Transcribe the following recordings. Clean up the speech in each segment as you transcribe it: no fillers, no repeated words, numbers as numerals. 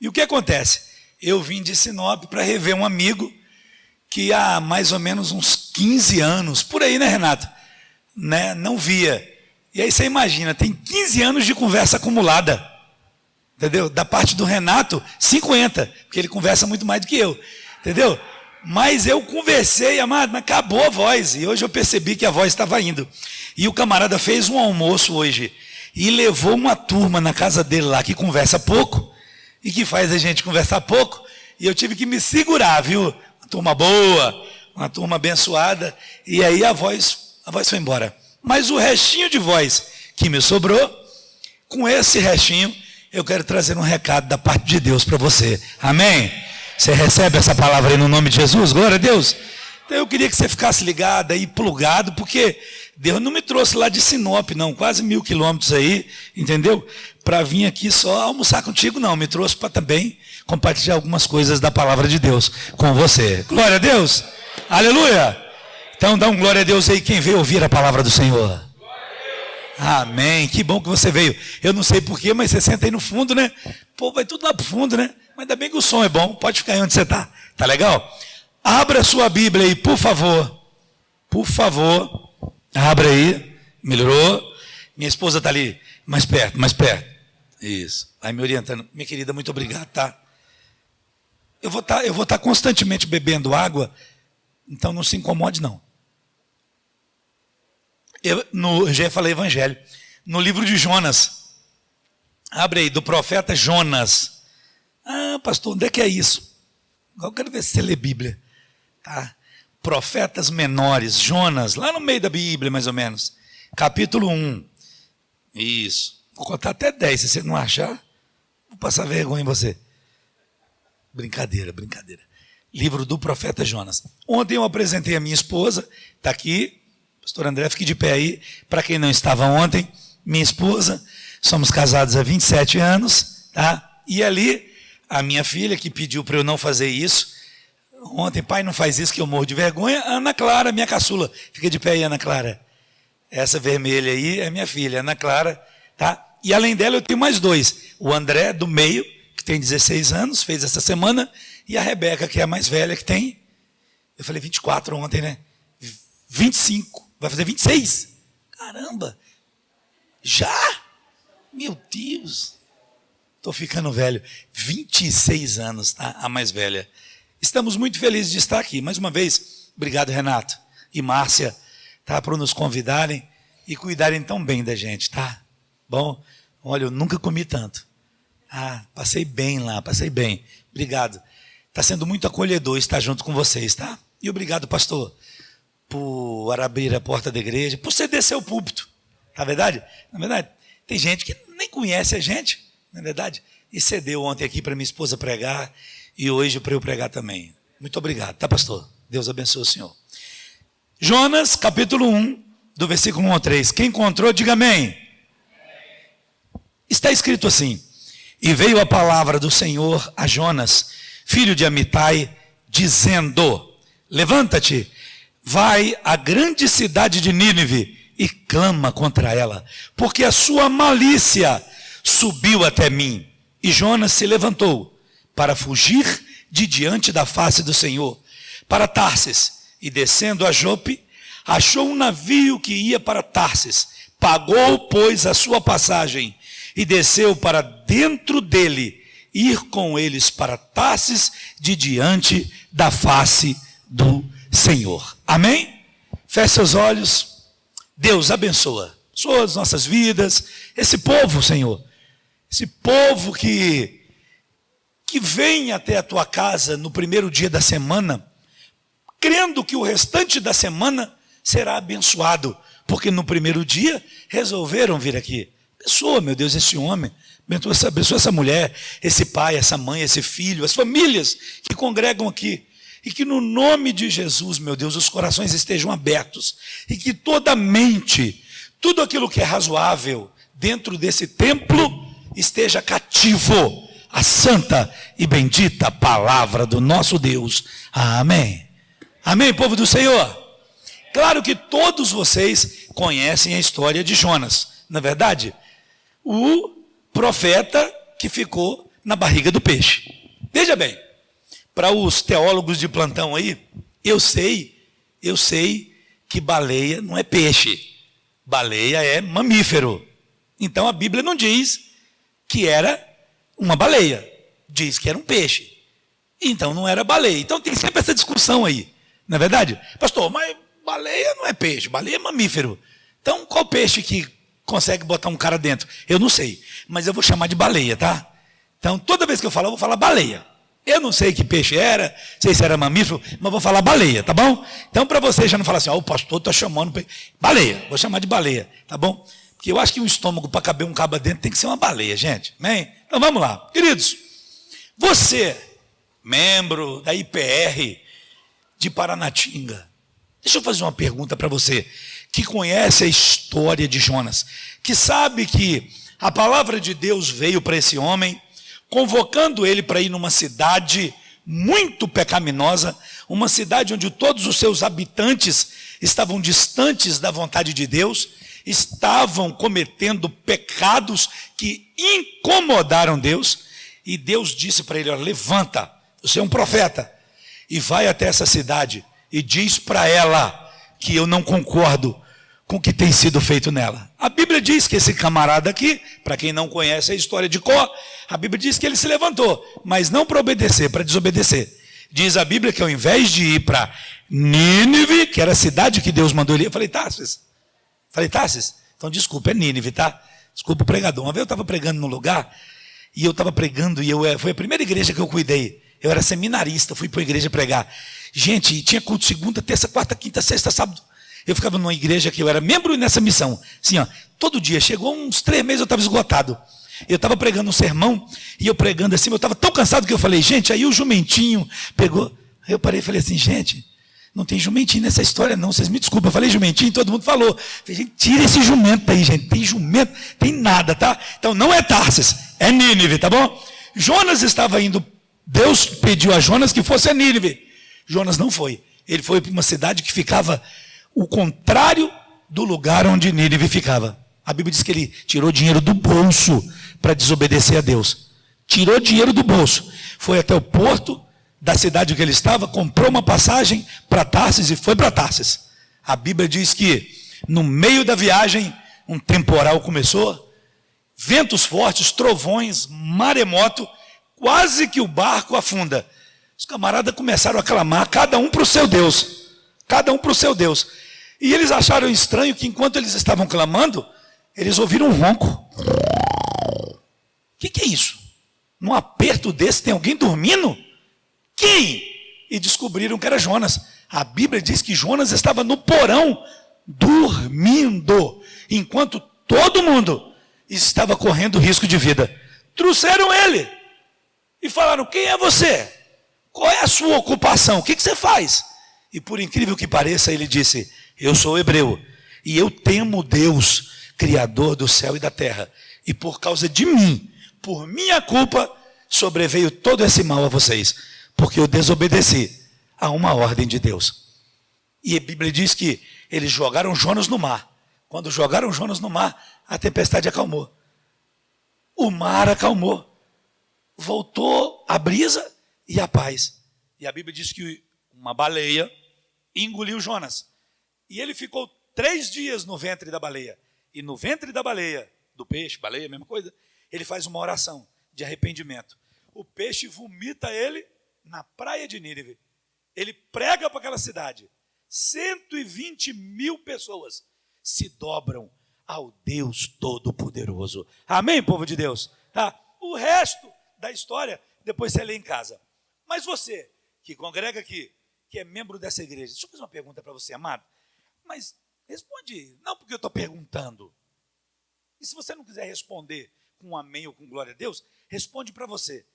E o que acontece? Eu vim de Sinop para rever um amigo que há mais ou menos uns 15 anos, por aí, né, Renato? Né? Não via. E aí você imagina, tem 15 anos de conversa acumulada. Entendeu? Da parte do Renato, 50, porque ele conversa muito mais do que eu. Entendeu? Mas eu conversei, amado, mas acabou a voz. E hoje eu percebi que a voz estava indo. E o camarada fez um almoço hoje e levou uma turma na casa dele lá que conversa pouco e que faz a gente conversar pouco. E eu tive que me segurar, viu? Uma turma boa, uma turma abençoada. E aí a voz foi embora. Mas o restinho de voz que me sobrou, com esse restinho, eu quero trazer um recado da parte de Deus para você. Amém? Você recebe essa palavra aí no nome de Jesus? Glória a Deus. Então eu queria que você ficasse ligado aí, plugado, porque Deus não me trouxe lá de Sinop, não, quase 1000 quilômetros aí, entendeu? Para vir aqui só almoçar contigo, não. Me trouxe para também compartilhar algumas coisas da palavra de Deus com você. Glória a Deus. Aleluia. Então dá um glória a Deus aí quem veio ouvir a palavra do Senhor. Amém, que bom que você veio. Eu não sei porquê, mas você senta aí no fundo, né? Pô, vai tudo lá pro fundo, né? Mas ainda bem que o som é bom, pode ficar aí onde você está. Tá legal? Abra sua Bíblia aí, por favor. Por favor. Abra aí. Melhorou? Minha esposa está ali, mais perto, mais perto. Isso, vai me orientando. Minha querida, muito obrigado, tá? Eu vou estar constantemente bebendo água, então não se incomode, não. Eu já falei evangelho. No livro de Jonas, abre aí, do profeta Jonas. Ah, pastor, onde é que é isso? Eu quero ver se você lê Bíblia. Tá? Profetas menores, Jonas, lá no meio da Bíblia, mais ou menos. Capítulo 1. Isso. Vou contar até 10, se você não achar, vou passar vergonha em você. Brincadeira, brincadeira. Livro do profeta Jonas. Ontem eu apresentei a minha esposa, está aqui. Pastor André, fique de pé aí. Para quem não estava ontem, minha esposa, somos casados há 27 anos, tá? E ali, a minha filha, que pediu para eu não fazer isso, ontem, pai, não faz isso que eu morro de vergonha, Ana Clara, minha caçula. Fica de pé aí, Ana Clara. Essa vermelha aí é minha filha, Ana Clara, tá? E além dela eu tenho mais dois. O André, do meio, que tem 16 anos, fez essa semana, e a Rebeca, que é a mais velha, que tem, eu falei 24 ontem, né? 25. Vai fazer 26? Caramba! Já? Meu Deus! Estou ficando velho. 26 anos, tá? A mais velha. Estamos muito felizes de estar aqui. Mais uma vez, obrigado, Renato e Márcia, tá? Por nos convidarem e cuidarem tão bem da gente, tá? Bom, olha, eu nunca comi tanto. Ah, passei bem lá, passei bem. Obrigado. Está sendo muito acolhedor estar junto com vocês, tá? E obrigado, pastor, por abrir a porta da igreja, por ceder seu púlpito, não é verdade? Na verdade, tem gente que nem conhece a gente, não é verdade? E cedeu ontem aqui para minha esposa pregar e hoje para eu pregar também. Muito obrigado, tá, pastor? Deus abençoe o senhor. Jonas, capítulo 1, do versículo 1 ao 3. Quem encontrou, diga amém. Está escrito assim: e veio a palavra do Senhor a Jonas, filho de Amitai, dizendo: levanta-te, vai à grande cidade de Nínive e clama contra ela, porque a sua malícia subiu até mim. E Jonas se levantou para fugir de diante da face do Senhor, para Tarsis, e descendo a Jope, achou um navio que ia para Tarsis, pagou, pois, a sua passagem, e desceu para dentro dele, ir com eles para Tarsis, de diante da face do Senhor. Amém? Feche seus olhos. Deus abençoa as nossas vidas, esse povo, Senhor, esse povo que vem até a tua casa no primeiro dia da semana, crendo que o restante da semana será abençoado, porque no primeiro dia resolveram vir aqui. Abençoa, meu Deus, esse homem, abençoa essa mulher, esse pai, essa mãe, esse filho, as famílias que congregam aqui. E que no nome de Jesus, meu Deus, os corações estejam abertos. E que toda mente, tudo aquilo que é razoável dentro desse templo, esteja cativo à santa e bendita palavra do nosso Deus. Amém. Amém, povo do Senhor? Claro que todos vocês conhecem a história de Jonas, não é verdade? O profeta que ficou na barriga do peixe. Veja bem, para os teólogos de plantão aí, eu sei que baleia não é peixe. Baleia é mamífero. Então a Bíblia não diz que era uma baleia, diz que era um peixe. Então não era baleia. Então tem sempre essa discussão aí, não é verdade? Pastor, mas baleia não é peixe, baleia é mamífero. Então qual peixe que consegue botar um cara dentro? Eu não sei, mas eu vou chamar de baleia, tá? Então toda vez que eu falar, eu vou falar baleia. Eu não sei que peixe era, sei se era mamífero, mas vou falar baleia, tá bom? Então para você já não falar assim, o pastor está chamando baleia, vou chamar de baleia, tá bom? Porque eu acho que um estômago para caber um cabo dentro tem que ser uma baleia, gente. Amém? Então vamos lá. Queridos, você, membro da IPR de Paranatinga, deixa eu fazer uma pergunta para você, que conhece a história de Jonas, que sabe que a palavra de Deus veio para esse homem, convocando ele para ir numa cidade muito pecaminosa, uma cidade onde todos os seus habitantes estavam distantes da vontade de Deus, estavam cometendo pecados que incomodaram Deus, e Deus disse para ele, levanta, você é um profeta, e vai até essa cidade, e diz para ela que eu não concordo com o que tem sido feito nela. A Bíblia diz que esse camarada aqui, para quem não conhece a história de Có, a Bíblia diz que ele se levantou, mas não para obedecer, para desobedecer. Diz a Bíblia que ao invés de ir para Nínive, que era a cidade que Deus mandou ele ir, eu falei, Tarsis, então desculpa, é Nínive, tá? Desculpa o pregador. Uma vez eu estava pregando num lugar, e eu estava pregando, foi a primeira igreja que eu cuidei. Eu era seminarista, fui para a igreja pregar. Gente, tinha culto segunda, terça, quarta, quinta, sexta, sábado. Eu ficava numa igreja que eu era membro nessa missão. Assim, todo dia, chegou uns 3 meses, eu estava esgotado. Eu estava pregando um sermão, e eu pregando assim, eu estava tão cansado que eu falei, gente, aí o jumentinho pegou. Aí eu parei e falei assim, gente, não tem jumentinho nessa história não, vocês me desculpem, eu falei jumentinho, todo mundo falou. Eu falei, gente, tira esse jumento daí, gente, tem jumento, tem nada, tá? Então não é Tarsis, é Nínive, tá bom? Jonas estava indo, Deus pediu a Jonas que fosse a Nínive. Jonas não foi, ele foi para uma cidade que ficava o contrário do lugar onde Nínive ficava. A Bíblia diz que ele tirou dinheiro do bolso para desobedecer a Deus. Tirou dinheiro do bolso, foi até o porto da cidade que ele estava, comprou uma passagem para Tarsis e foi para Tarsis. A Bíblia diz que no meio da viagem um temporal começou, ventos fortes, trovões, maremoto, quase que o barco afunda. Os camaradas começaram a clamar, cada um para o seu Deus. Cada um para o seu Deus. E eles acharam estranho que enquanto eles estavam clamando, eles ouviram um ronco. O que é isso? Num aperto desse tem alguém dormindo? Quem? E descobriram que era Jonas. A Bíblia diz que Jonas estava no porão, dormindo, enquanto todo mundo estava correndo risco de vida. Trouxeram ele e falaram, quem é você? Qual é a sua ocupação? O que você faz? E por incrível que pareça, ele disse, eu sou hebreu, e eu temo Deus, Criador do céu e da terra. E por causa de mim, por minha culpa, sobreveio todo esse mal a vocês, porque eu desobedeci a uma ordem de Deus. E a Bíblia diz que eles jogaram Jonas no mar. Quando jogaram Jonas no mar, a tempestade acalmou. O mar acalmou. Voltou a brisa e a paz. E a Bíblia diz que uma baleia engoliu Jonas. E ele ficou 3 dias no ventre da baleia. E no ventre da baleia, do peixe, baleia, mesma coisa, ele faz uma oração de arrependimento. O peixe vomita ele na praia de Nínive. Ele prega para aquela cidade. 120.000 pessoas se dobram ao Deus Todo-Poderoso. Amém, povo de Deus? Tá? O resto da história, depois você lê em casa. Mas você, que congrega aqui, que é membro dessa igreja, deixa eu fazer uma pergunta para você, amado. Mas responde, não porque eu estou perguntando. E se você não quiser responder com um amém ou com glória a Deus, responde para você.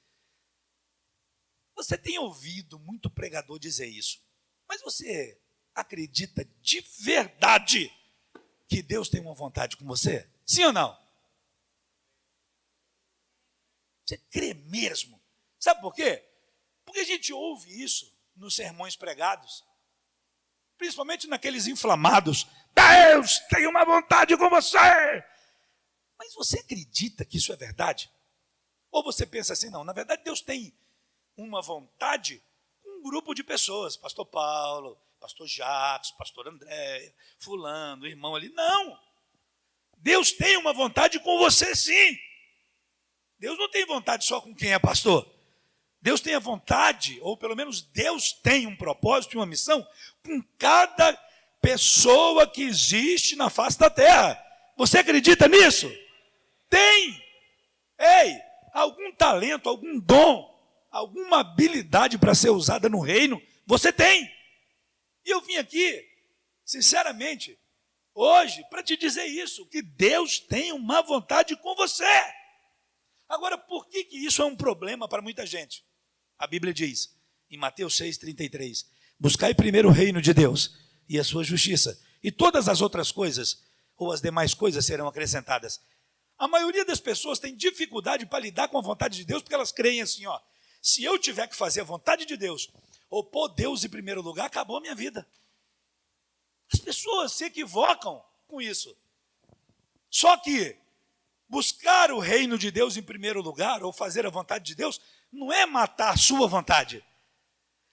Você tem ouvido muito pregador dizer isso, mas você acredita de verdade que Deus tem uma vontade com você? Sim ou não? Você crê mesmo? Sabe por quê? Porque a gente ouve isso nos sermões pregados, principalmente naqueles inflamados. Deus tem uma vontade com você. Mas você acredita que isso é verdade? Ou você pensa assim, não, na verdade Deus tem uma vontade com um grupo de pessoas, pastor Paulo, pastor Jacques, pastor André, fulano, irmão ali. Não! Deus tem uma vontade com você sim. Deus não tem vontade só com quem é pastor. Deus tem a vontade, ou pelo menos Deus tem um propósito e uma missão com cada pessoa que existe na face da terra. Você acredita nisso? Tem! Ei, algum talento, algum dom, alguma habilidade para ser usada no reino, você tem. E eu vim aqui, sinceramente, hoje, para te dizer isso, que Deus tem uma vontade com você. Agora, por que isso é um problema para muita gente? A Bíblia diz, em Mateus 6,33, buscai primeiro o reino de Deus e a sua justiça, e todas as outras coisas, ou as demais coisas, serão acrescentadas. A maioria das pessoas tem dificuldade para lidar com a vontade de Deus, porque elas creem assim, ó, se eu tiver que fazer a vontade de Deus, ou pôr Deus em primeiro lugar, acabou a minha vida. As pessoas se equivocam com isso. Só que buscar o reino de Deus em primeiro lugar, ou fazer a vontade de Deus, não é matar a sua vontade.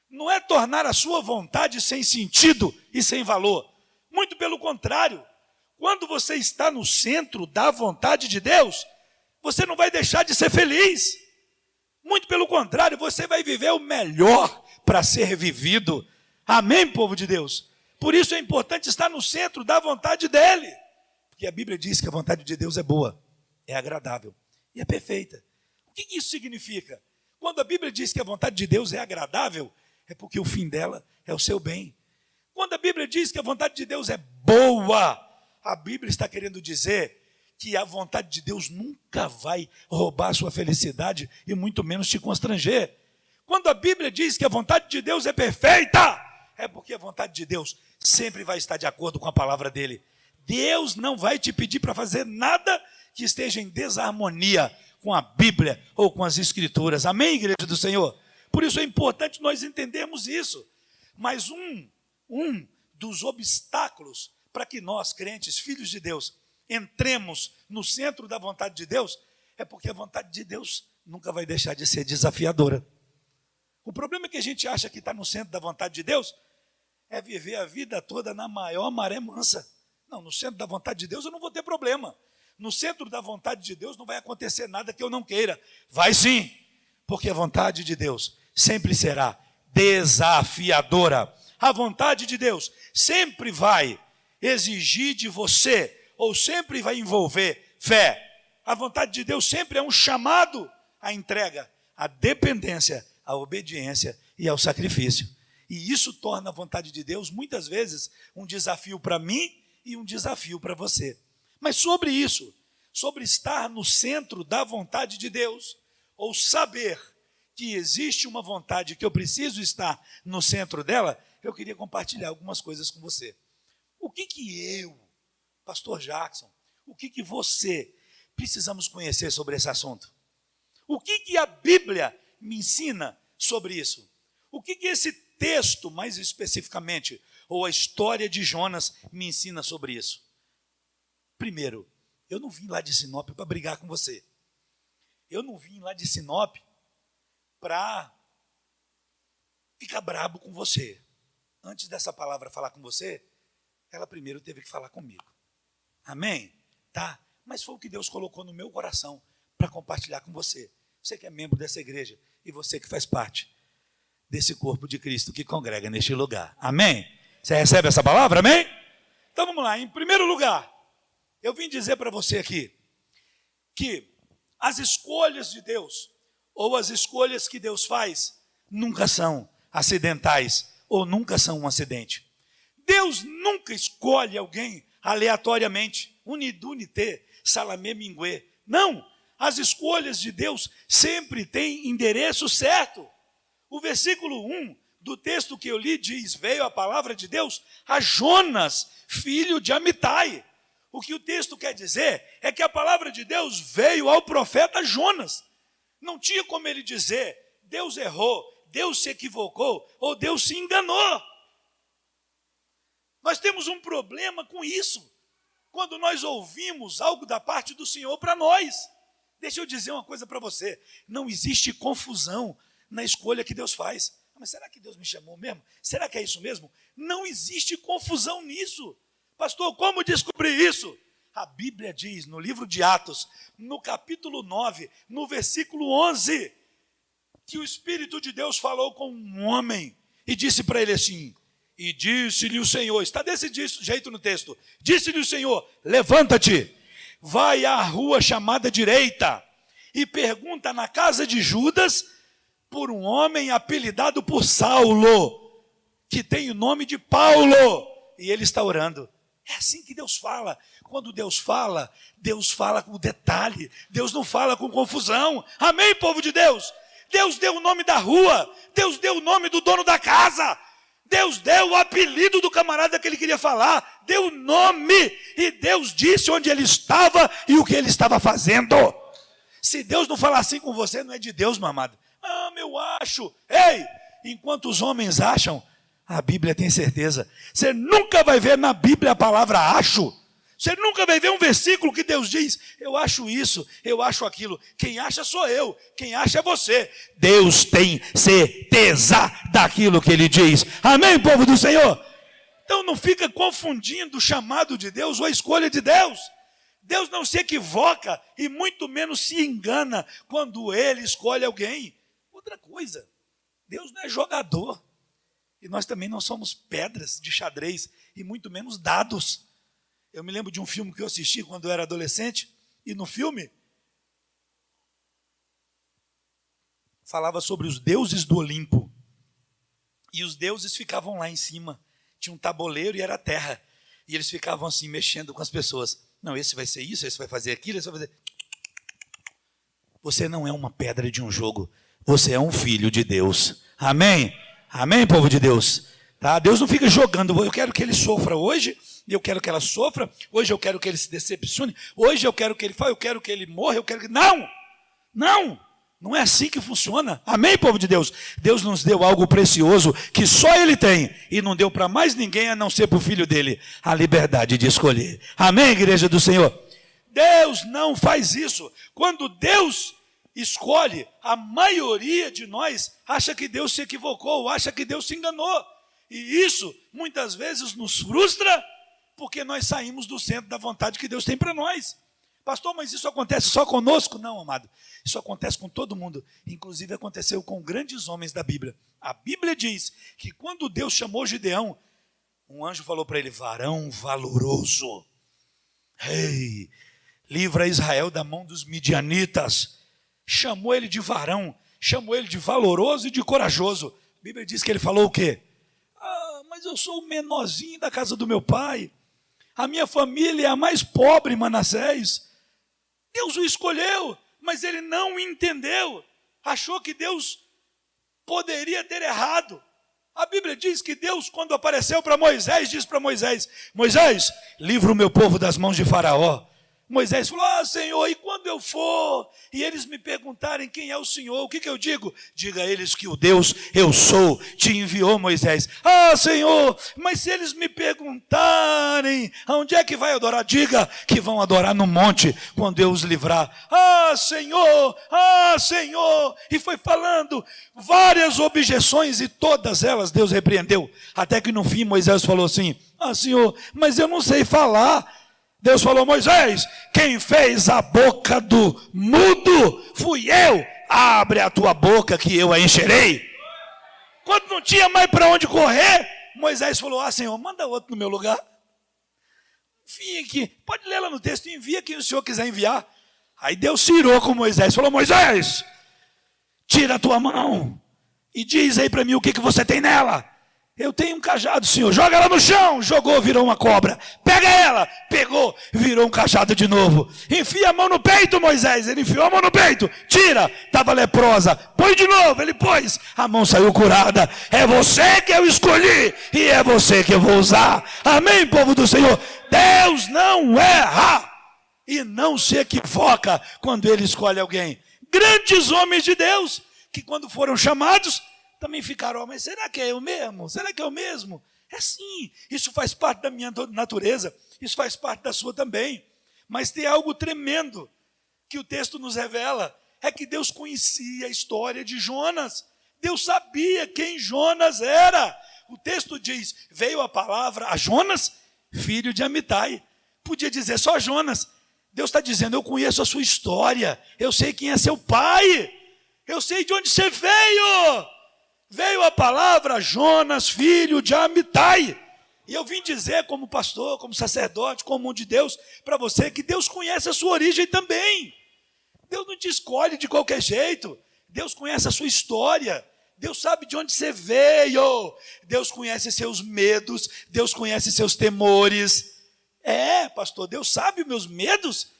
Não é tornar a sua vontade sem sentido e sem valor. Muito pelo contrário. Quando você está no centro da vontade de Deus, você não vai deixar de ser feliz. Muito pelo contrário, você vai viver o melhor para ser vivido. Amém, povo de Deus? Por isso é importante estar no centro da vontade dEle. Porque a Bíblia diz que a vontade de Deus é boa, é agradável e é perfeita. O que isso significa? Quando a Bíblia diz que a vontade de Deus é agradável, é porque o fim dela é o seu bem. Quando a Bíblia diz que a vontade de Deus é boa, a Bíblia está querendo dizer que a vontade de Deus nunca vai roubar a sua felicidade e muito menos te constranger. Quando a Bíblia diz que a vontade de Deus é perfeita, é porque a vontade de Deus sempre vai estar de acordo com a palavra dele. Deus não vai te pedir para fazer nada que esteja em desarmonia com a Bíblia ou com as Escrituras. Amém, igreja do Senhor? Por isso é importante nós entendermos isso. Mas um dos obstáculos para que nós, crentes, filhos de Deus, entremos no centro da vontade de Deus, é porque a vontade de Deus nunca vai deixar de ser desafiadora. O problema é que a gente acha que está no centro da vontade de Deus é viver a vida toda na maior maré mansa. Não, no centro da vontade de Deus eu não vou ter problema. No centro da vontade de Deus não vai acontecer nada que eu não queira. Vai sim, porque a vontade de Deus sempre será desafiadora. A vontade de Deus sempre vai exigir de você, ou sempre vai envolver fé. A vontade de Deus sempre é um chamado à entrega, à dependência, à obediência e ao sacrifício. E isso torna a vontade de Deus, muitas vezes, um desafio para mim e um desafio para você. Mas sobre isso, sobre estar no centro da vontade de Deus, ou saber que existe uma vontade que eu preciso estar no centro dela, eu queria compartilhar algumas coisas com você. O que eu, pastor Jackson, o que você precisamos conhecer sobre esse assunto? O que a Bíblia me ensina sobre isso? O que esse texto, mais especificamente, ou a história de Jonas me ensina sobre isso? Primeiro, eu não vim lá de Sinop para brigar com você. Eu não vim lá de Sinop para ficar brabo com você. Antes dessa palavra falar com você, ela primeiro teve que falar comigo. Amém? Tá? Mas foi o que Deus colocou no meu coração para compartilhar com você. Você que é membro dessa igreja e você que faz parte desse corpo de Cristo que congrega neste lugar. Amém? Você recebe essa palavra? Amém? Então vamos lá. Em primeiro lugar, eu vim dizer para você aqui que as escolhas de Deus, ou as escolhas que Deus faz, nunca são acidentais ou nunca são um acidente. Deus nunca escolhe alguém aleatoriamente, unidunité, salamé mingué. Não, as escolhas de Deus sempre têm endereço certo. O versículo 1 do texto que eu li diz, veio a palavra de Deus a Jonas, filho de Amitai. O que o texto quer dizer é que a palavra de Deus veio ao profeta Jonas. Não tinha como ele dizer, Deus errou, Deus se equivocou, ou Deus se enganou. Nós temos um problema com isso, quando nós ouvimos algo da parte do Senhor para nós. Deixa eu dizer uma coisa para você. Não existe confusão na escolha que Deus faz. Mas será que Deus me chamou mesmo? Será que é isso mesmo? Não existe confusão nisso. Pastor, como descobrir isso? A Bíblia diz no livro de Atos, no capítulo 9, no versículo 11, que o Espírito de Deus falou com um homem e disse para ele assim, e disse-lhe o Senhor, está desse jeito no texto, disse-lhe o Senhor, levanta-te, vai à rua chamada direita e pergunta na casa de Judas por um homem apelidado por Saulo, que tem o nome de Paulo, e ele está orando. É assim que Deus fala. Quando Deus fala com detalhe, Deus não fala com confusão. Amém, povo de Deus? Deus deu o nome da rua, Deus deu o nome do dono da casa, Deus deu o apelido do camarada que ele queria falar, deu o nome, e Deus disse onde ele estava e o que ele estava fazendo. Se Deus não falar assim com você, não é de Deus, meu amado. Ah, eu acho. Ei, enquanto os homens acham, a Bíblia tem certeza. Você nunca vai ver na Bíblia a palavra acho. Você nunca vai ver um versículo que Deus diz, eu acho isso, eu acho aquilo. Quem acha sou eu, quem acha é você. Deus tem certeza daquilo que Ele diz. Amém, povo do Senhor? Então não fica confundindo o chamado de Deus ou a escolha de Deus. Deus não se equivoca e muito menos se engana quando Ele escolhe alguém. Outra coisa, Deus não é jogador. E nós também não somos pedras de xadrez e muito menos dados. Eu me lembro de um filme que eu assisti quando eu era adolescente, e no filme falava sobre os deuses do Olimpo. E os deuses ficavam lá em cima. Tinha um tabuleiro e era terra. E eles ficavam assim, mexendo com as pessoas. Não, esse vai ser isso, esse vai fazer aquilo, esse vai fazer... Você não é uma pedra de um jogo. Você é um filho de Deus. Amém? Amém, povo de Deus? Tá? Deus não fica jogando. Eu quero que ele sofra hoje, eu quero que ela sofra, hoje eu quero que ele se decepcione, hoje eu quero que ele fale, eu quero que ele morra, eu quero que... Não é assim que funciona. Amém, povo de Deus? Deus nos deu algo precioso que só Ele tem e não deu para mais ninguém a não ser para o Filho dele, a liberdade de escolher. Amém, igreja do Senhor? Deus não faz isso. Quando Deus escolhe, a maioria de nós acha que Deus se equivocou, acha que Deus se enganou. E isso muitas vezes nos frustra, porque nós saímos do centro da vontade que Deus tem para nós. Pastor, mas isso acontece só conosco? Não, amado. Isso acontece com todo mundo. Inclusive aconteceu com grandes homens da Bíblia. A Bíblia diz que quando Deus chamou Gideão, um anjo falou para ele, varão valoroso, ei, livra Israel da mão dos midianitas. Chamou ele de varão, chamou ele de valoroso e de corajoso. A Bíblia diz que ele falou o quê? Mas eu sou o menorzinho da casa do meu pai. A minha família é a mais pobre, Manassés. Deus o escolheu, mas ele não entendeu. Achou que Deus poderia ter errado. A Bíblia diz que Deus, quando apareceu para Moisés, disse para Moisés, Moisés, livra o meu povo das mãos de Faraó. Moisés falou, Senhor, e quando eu for, e eles me perguntarem quem é o Senhor, o que eu digo? Diga a eles que o Deus eu sou te enviou, Moisés. Senhor, mas se eles me perguntarem aonde é que vai adorar, diga que vão adorar no monte, quando eu os livrar. Senhor, Senhor, e foi falando várias objeções, e todas elas Deus repreendeu, até que no fim Moisés falou assim, Senhor, mas eu não sei falar. Deus falou, Moisés, quem fez a boca do mudo fui eu. Abre a tua boca que eu a encherei. Quando não tinha mais para onde correr, Moisés falou, Senhor, manda outro no meu lugar. Envia aqui, pode ler lá no texto, envia quem o Senhor quiser enviar. Aí Deus se irou com Moisés, falou, Moisés, tira a tua mão e diz aí para mim o que você tem nela. Eu tenho um cajado, Senhor, joga ela no chão, jogou, virou uma cobra, pega ela, pegou, virou um cajado de novo, enfia a mão no peito, Moisés, ele enfiou a mão no peito, tira, estava leprosa, põe de novo, ele pôs, a mão saiu curada, é você que eu escolhi, e é você que eu vou usar, amém, povo do Senhor? Deus não erra, e não se equivoca quando Ele escolhe alguém. Grandes homens de Deus, que quando foram chamados, também ficaram, mas será que é eu mesmo? Será que é eu mesmo? É sim, isso faz parte da minha natureza, isso faz parte da sua também. Mas tem algo tremendo que o texto nos revela é que Deus conhecia a história de Jonas. Deus sabia quem Jonas era. O texto diz, veio a palavra a Jonas, filho de Amitai. Podia dizer só Jonas. Deus está dizendo, eu conheço a sua história, eu sei quem é seu pai, eu sei de onde você veio. Veio a palavra Jonas, filho de Amitai. E eu vim dizer como pastor, como sacerdote, como um de Deus, para você que Deus conhece a sua origem também. Deus não te escolhe de qualquer jeito. Deus conhece a sua história. Deus sabe de onde você veio. Deus conhece seus medos. Deus conhece seus temores. Pastor, Deus sabe os meus medos?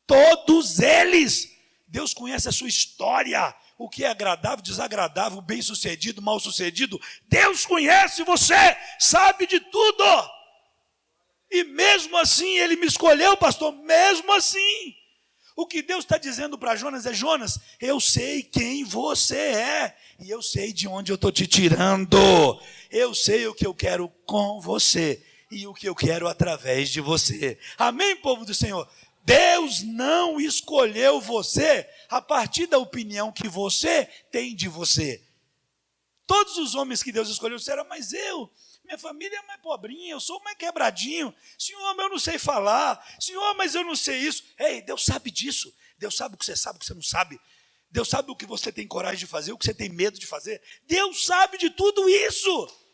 Todos eles. Deus conhece a sua história. O que é agradável, desagradável, bem-sucedido, mal-sucedido. Deus conhece você, sabe de tudo. E mesmo assim, Ele me escolheu, pastor, mesmo assim. O que Deus está dizendo para Jonas é, Jonas, eu sei quem você é. E eu sei de onde eu estou te tirando. Eu sei o que eu quero com você. E o que eu quero através de você. Amém, povo do Senhor? Deus não escolheu você a partir da opinião que você tem de você. Todos os homens que Deus escolheu disseram, mas minha família é mais pobrinha, eu sou mais quebradinho. Senhor, mas eu não sei falar. Senhor, mas eu não sei isso. Ei, Deus sabe disso. Deus sabe o que você sabe, o que você não sabe. Deus sabe o que você tem coragem de fazer, o que você tem medo de fazer. Deus sabe de tudo isso.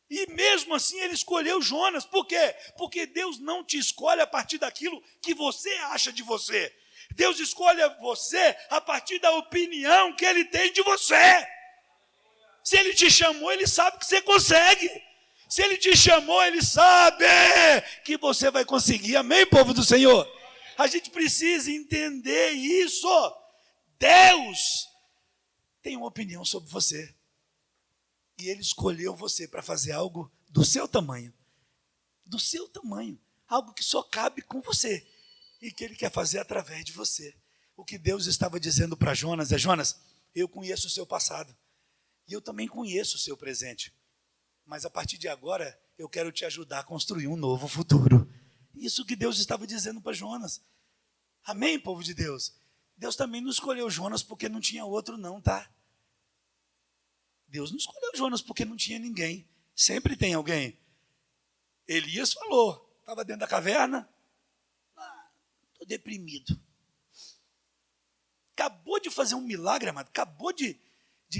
E mesmo assim Ele escolheu Jonas. Por quê? Porque Deus não te escolhe a partir daquilo que você acha de você. Deus escolhe você a partir da opinião que Ele tem de você. Se Ele te chamou, Ele sabe que você consegue. Se Ele te chamou, Ele sabe que você vai conseguir. Amém, povo do Senhor? A gente precisa entender isso. Deus tem uma opinião sobre você. E Ele escolheu você para fazer algo do seu tamanho. Do seu tamanho. Algo que só cabe com você. E que Ele quer fazer através de você. O que Deus estava dizendo para Jonas é, Jonas, eu conheço o seu passado. E eu também conheço o seu presente. Mas a partir de agora, eu quero te ajudar a construir um novo futuro. Isso que Deus estava dizendo para Jonas. Amém, povo de Deus? Deus também não escolheu Jonas porque não tinha outro não, tá? Deus não escolheu Jonas porque não tinha ninguém. Sempre tem alguém. Elias falou, estava dentro da caverna. Estou deprimido. Acabou de fazer um milagre, amado. Acabou de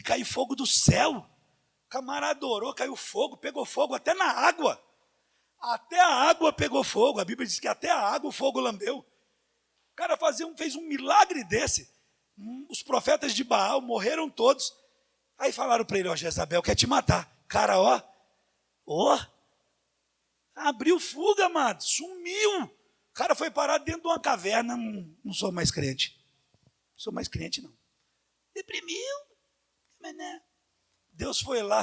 cair fogo do céu. O camarada orou, caiu fogo, pegou fogo até na água. Até a água pegou fogo. A Bíblia diz que até a água o fogo lambeu. O cara fez um milagre desse. Os profetas de Baal morreram todos. Aí falaram para ele, Jezabel quer te matar. Cara, abriu fuga, amado, sumiu. O cara foi parar dentro de uma caverna. Não sou mais crente. Não sou mais crente, não. Deprimiu. Mas né? Deus foi lá.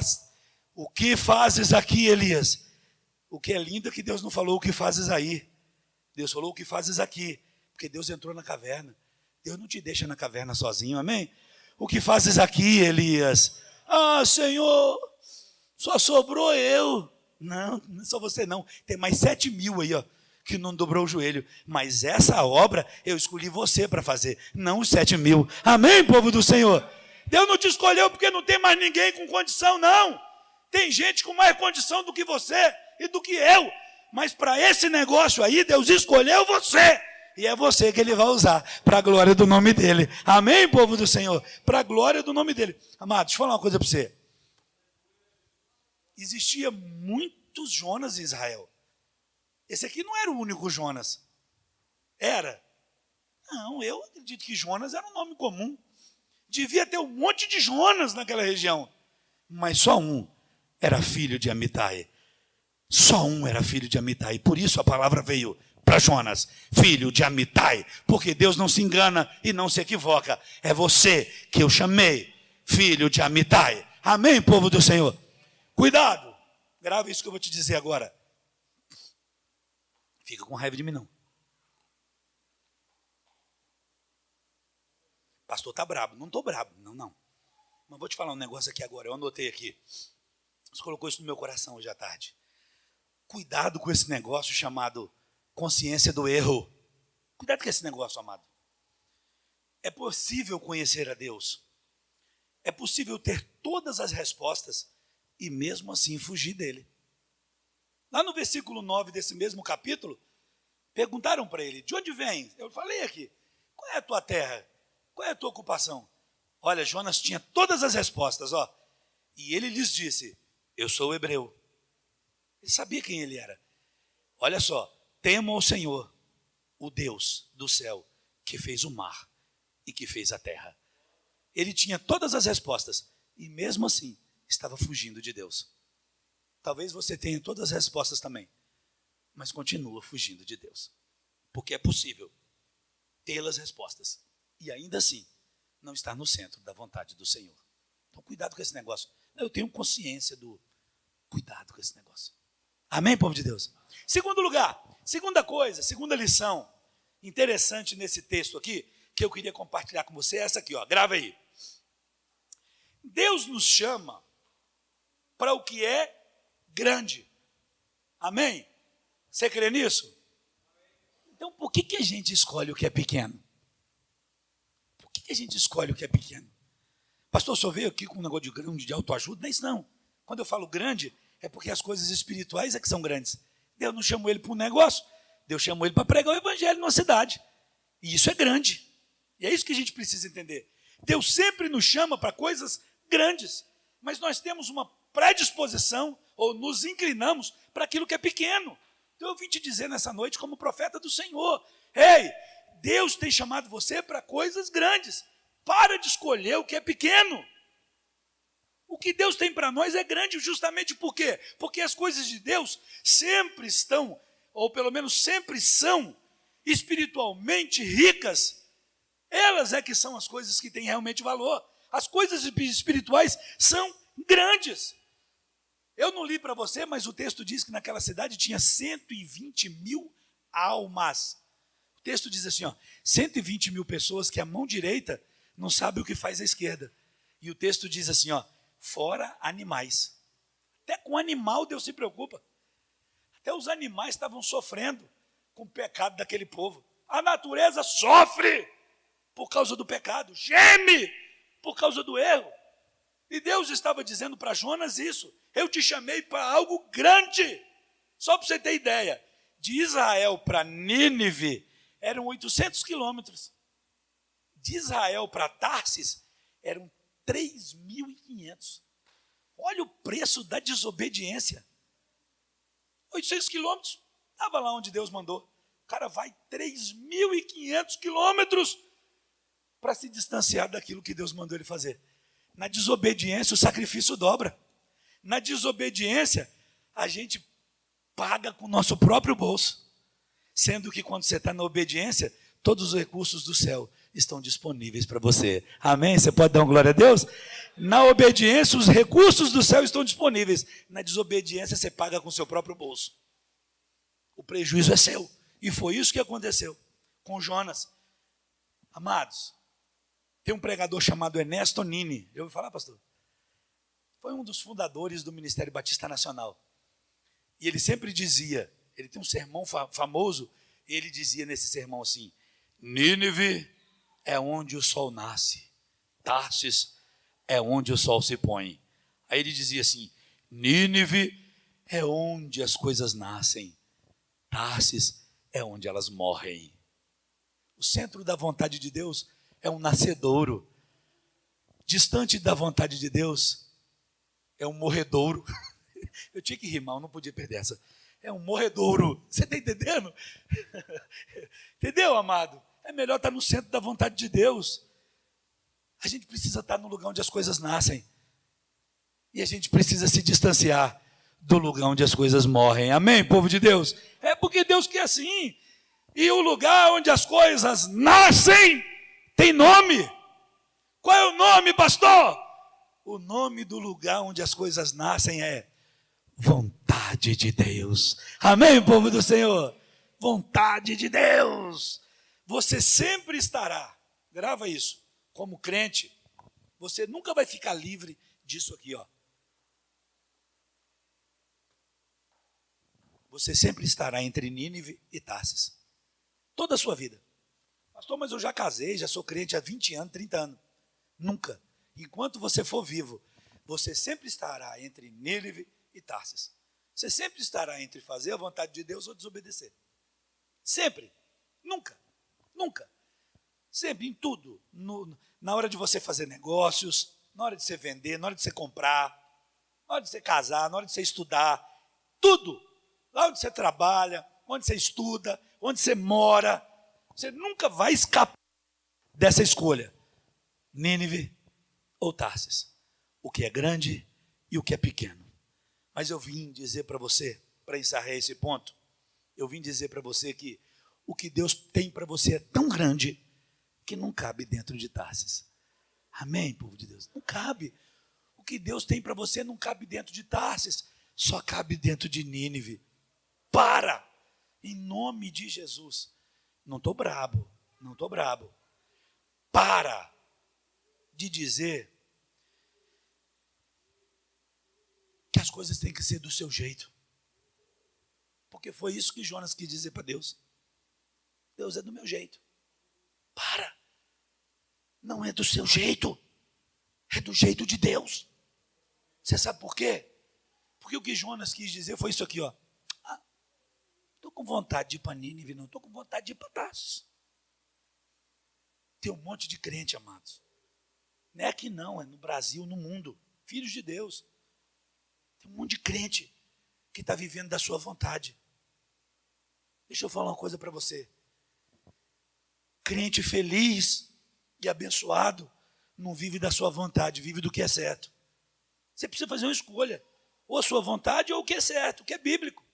O que fazes aqui, Elias? O que é lindo é que Deus não falou o que fazes aí. Deus falou o que fazes aqui. Porque Deus entrou na caverna. Deus não te deixa na caverna sozinho, amém? O que fazes aqui, Elias? Senhor, só sobrou eu. Não é só você não. Tem mais 7.000 aí, que não dobrou o joelho. Mas essa obra eu escolhi você para fazer, não os 7.000. Amém, povo do Senhor? Deus não te escolheu porque não tem mais ninguém com condição, não. Tem gente com mais condição do que você e do que eu. Mas para esse negócio aí, Deus escolheu você. E é você que Ele vai usar para a glória do nome dEle. Amém, povo do Senhor? Para a glória do nome dEle. Amado, deixa eu falar uma coisa para você. Existia muitos Jonas em Israel. Esse aqui não era o único Jonas. Era? Não, eu acredito que Jonas era um nome comum. Devia ter um monte de Jonas naquela região. Mas só um era filho de Amitai. Só um era filho de Amitai. Por isso a palavra veio para Jonas, filho de Amitai, porque Deus não se engana e não se equivoca. É você que eu chamei, filho de Amitai. Amém, povo do Senhor? Cuidado, grava isso que eu vou te dizer agora. Fica com raiva de mim não. Pastor, tá brabo. Não estou brabo, não. Mas vou te falar um negócio aqui agora, eu anotei aqui. Você colocou isso no meu coração hoje à tarde. Cuidado com esse negócio chamado consciência do erro. Cuidado com esse negócio, amado. É possível conhecer a Deus. É possível ter todas as respostas e mesmo assim fugir dele. Lá no versículo 9 desse mesmo capítulo, perguntaram para ele, de onde vem? Eu falei aqui, qual é a tua terra? Qual é a tua ocupação? Olha, Jonas tinha todas as respostas, ó. E ele lhes disse, eu sou hebreu. Ele sabia quem ele era. Olha só, temam ao Senhor, o Deus do céu, que fez o mar e que fez a terra. Ele tinha todas as respostas e mesmo assim estava fugindo de Deus. Talvez você tenha todas as respostas também, mas continua fugindo de Deus. Porque é possível tê-las as respostas e ainda assim não estar no centro da vontade do Senhor. Então cuidado com esse negócio. Eu tenho consciência do cuidado com esse negócio. Amém, povo de Deus? Segundo lugar, segunda coisa, segunda lição interessante nesse texto aqui, que eu queria compartilhar com você, é essa aqui, ó, grava aí. Deus nos chama para o que é grande. Amém? Você crê nisso? Então, por que a gente escolhe o que é pequeno? Por que a gente escolhe o que é pequeno? Pastor, o senhor veio aqui com um negócio de grande, de autoajuda? Não é isso não. Quando eu falo grande, é porque as coisas espirituais é que são grandes. Deus não chamou ele para um negócio, Deus chamou ele para pregar o evangelho numa cidade. E isso é grande. E é isso que a gente precisa entender. Deus sempre nos chama para coisas grandes, mas nós temos uma predisposição, ou nos inclinamos para aquilo que é pequeno. Então eu vim te dizer nessa noite como profeta do Senhor, ei, Deus tem chamado você para coisas grandes. Para de escolher o que é pequeno. O que Deus tem para nós é grande, justamente por quê? Porque as coisas de Deus sempre estão, ou pelo menos sempre são, espiritualmente ricas. Elas é que são as coisas que têm realmente valor. As coisas espirituais são grandes. Eu não li para você, mas o texto diz que naquela cidade tinha 120 mil almas. O texto diz assim, ó, 120 mil pessoas que a mão direita não sabe o que faz a esquerda. E o texto diz assim, ó, fora animais. Até com animal Deus se preocupa. Até os animais estavam sofrendo com o pecado daquele povo. A natureza sofre por causa do pecado, geme por causa do erro. E Deus estava dizendo para Jonas isso. Eu te chamei para algo grande. Só para você ter ideia, de Israel para Nínive eram 800 quilômetros. De Israel para Tarsis eram 3.500. Olha o preço da desobediência. 800 quilômetros, estava lá onde Deus mandou. O cara vai 3.500 quilômetros para se distanciar daquilo que Deus mandou ele fazer. Na desobediência, o sacrifício dobra. Na desobediência, a gente paga com o nosso próprio bolso. Sendo que quando você está na obediência, todos os recursos do céu estão disponíveis para você. Amém? Você pode dar uma glória a Deus? Na obediência, os recursos do céu estão disponíveis. Na desobediência, você paga com o seu próprio bolso. O prejuízo é seu. E foi isso que aconteceu com Jonas. Amados, tem um pregador chamado Ernesto Nini. Já ouviu falar, pastor? Foi um dos fundadores do Ministério Batista Nacional. E ele sempre dizia, ele tem um sermão famoso, e ele dizia nesse sermão assim, Nínive é onde o sol nasce, Tarsis é onde o sol se põe. Aí ele dizia assim, Nínive é onde as coisas nascem, Tarsis é onde elas morrem. O centro da vontade de Deus é um nascedouro. Distante da vontade de Deus é um morredouro. Eu tinha que rimar, eu não podia perder essa. É um morredouro. Você está entendendo? Entendeu, amado? É melhor estar no centro da vontade de Deus. A gente precisa estar no lugar onde as coisas nascem. E a gente precisa se distanciar do lugar onde as coisas morrem. Amém, povo de Deus? É porque Deus quer assim. E o lugar onde as coisas nascem tem nome. Qual é o nome, pastor? O nome do lugar onde as coisas nascem é vontade de Deus. Amém, povo do Senhor? Vontade de Deus. Você sempre estará, grava isso, como crente, você nunca vai ficar livre disso aqui, ó. Você sempre estará entre Nínive e Tarsis. Toda a sua vida. Pastor, mas eu já casei, já sou crente há 20 anos, 30 anos. Nunca. Enquanto você for vivo, você sempre estará entre Nínive e Tarsis. Você sempre estará entre fazer a vontade de Deus ou desobedecer. Sempre. Nunca. Nunca. Sempre, em tudo. Na hora de você fazer negócios, na hora de você vender, na hora de você comprar, na hora de você casar, na hora de você estudar. Tudo. Lá onde você trabalha, onde você estuda, onde você mora. Você nunca vai escapar dessa escolha. Nínive ou Tarsis. O que é grande e o que é pequeno. Mas eu vim dizer para você, para encerrar esse ponto, eu vim dizer para você que o que Deus tem para você é tão grande que não cabe dentro de Tarsis. Amém, povo de Deus? Não cabe. O que Deus tem para você não cabe dentro de Tarsis, só cabe dentro de Nínive. Para! Em nome de Jesus. Não estou brabo, não estou brabo. Para de dizer que as coisas têm que ser do seu jeito. Porque foi isso que Jonas quis dizer para Deus. Deus é do meu jeito. Para. Não é do seu jeito. É do jeito de Deus. Você sabe por quê? Porque o que Jonas quis dizer foi isso aqui, ó. Estou com vontade de ir para Nínive, não. Estou com vontade de ir para Tarsis. Tem um monte de crente, amados. Não é aqui não, é no Brasil, no mundo. Filhos de Deus. Tem um monte de crente que está vivendo da sua vontade. Deixa eu falar uma coisa para você. Crente feliz e abençoado não vive da sua vontade, vive do que é certo. Você precisa fazer uma escolha. Ou a sua vontade ou o que é certo, o que é bíblico.